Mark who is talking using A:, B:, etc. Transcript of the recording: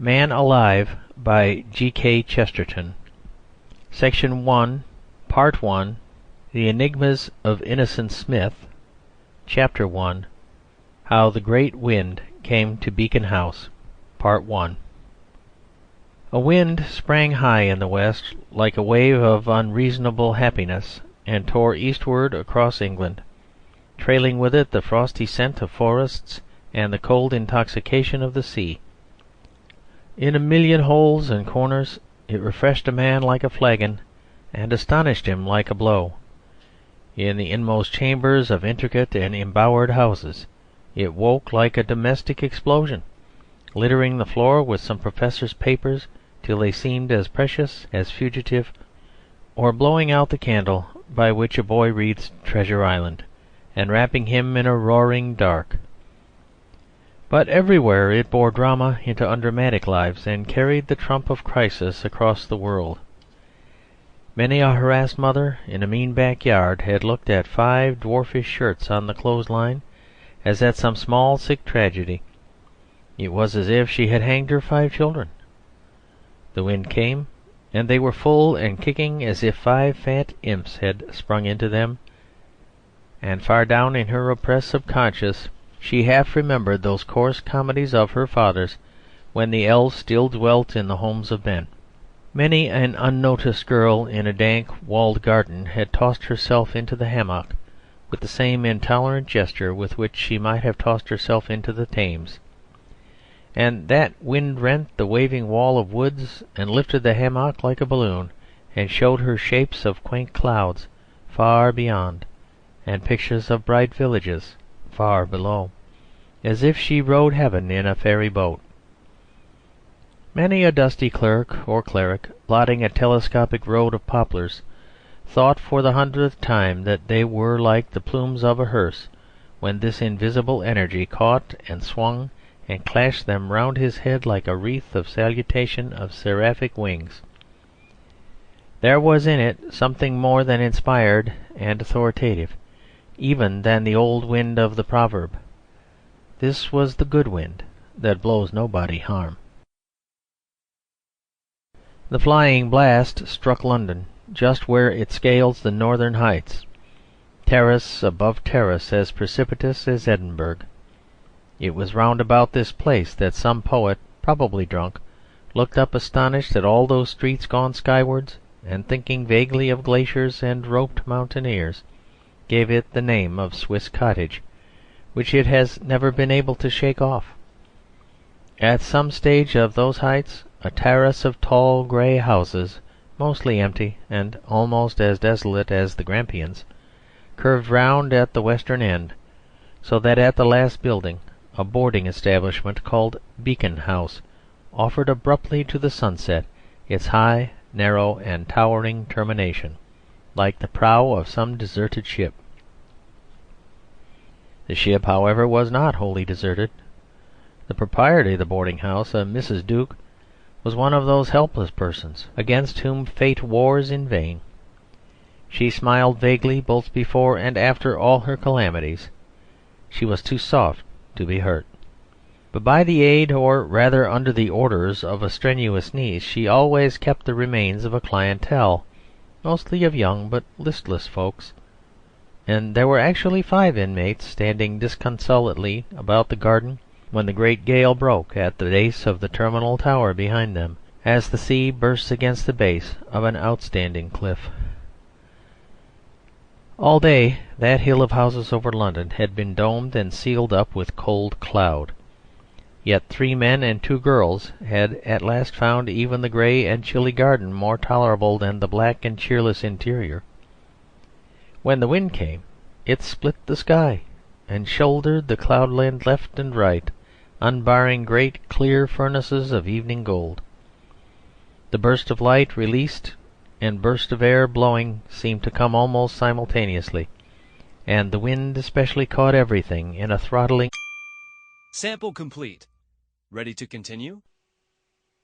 A: Manalive by G.K. Chesterton. Section 1, Part 1, The Enigmas of Innocent Smith. Chapter 1, How the Great Wind Came to Beacon House. Part 1. A wind sprang high in the west like a wave of unreasonable happiness, and tore eastward across England, trailing with it the frosty scent of forests and the cold intoxication of the sea. In a million holes and corners it refreshed a man like a flagon, and astonished him like a blow. In the inmost chambers of intricate and embowered houses it woke like a domestic explosion, littering the floor with some professor's papers till they seemed as precious as fugitive, or blowing out the candle by which a boy reads Treasure Island, and wrapping him in a roaring dark. But everywhere it bore drama into undramatic lives, and carried the trump of crisis across the world. Many a harassed mother in a mean backyard had looked at 5 dwarfish shirts on the clothesline as at some small sick tragedy. It was as if she had hanged her 5 children. The wind came, and they were full and kicking as if 5 fat imps had sprung into them, and far down in her oppressed subconscious she half remembered those coarse comedies of her fathers, when the elves still dwelt in the homes of men. Many an unnoticed girl in a dank walled garden had tossed herself into the hammock with the same intolerant gesture with which she might have tossed herself into the Thames, and that wind rent the waving wall of woods and lifted the hammock like a balloon, and showed her shapes of quaint clouds far beyond, and pictures of bright villages far below, as if she rode heaven in a fairy boat. Many a dusty clerk or cleric, plodding a telescopic road of poplars, thought for the 100th time that they were like the plumes of a hearse, when this invisible energy caught and swung and clashed them round his head like a wreath of salutation of seraphic wings. There was in it something more than inspired and authoritative, even than the old wind of the proverb. This was the good wind that blows nobody harm. The flying blast struck London, just where it scales the northern heights, terrace above terrace, as precipitous as Edinburgh. It was round about this place that some poet, probably drunk, looked up astonished at all those streets gone skywards, and thinking vaguely of glaciers and roped mountaineers, gave it the name of Swiss Cottage, which it has never been able to shake off. At some stage of those heights a terrace of tall grey houses, mostly empty and almost as desolate as the Grampians, curved round at the western end, so that at the last building a boarding establishment called Beacon House offered abruptly to the sunset its high, narrow, and towering termination, like the prow of some deserted ship. The ship, however, was not wholly deserted. The proprietor of the boarding-house, a Mrs. Duke, was one of those helpless persons against whom fate wars in vain. She smiled vaguely both before and after all her calamities. She was too soft to be hurt. But by the aid, or rather under the orders, of a strenuous niece, she always kept the remains of a clientele, mostly of young but listless folks, and there were actually 5 inmates standing disconsolately about the garden when the great gale broke at the base of the terminal tower behind them, as the sea bursts against the base of an outstanding cliff. All day that hill of houses over London had been domed and sealed up with cold cloud. Yet 3 men and 2 girls had at last found even the grey and chilly garden more tolerable than the black and cheerless interior. When the wind came, it split the sky, and shouldered the cloudland left and right, unbarring great clear furnaces of evening gold. The burst of light released and burst of air blowing seemed to come almost simultaneously, and the wind especially caught everything in a throttling.
B: Sample complete. Ready to continue?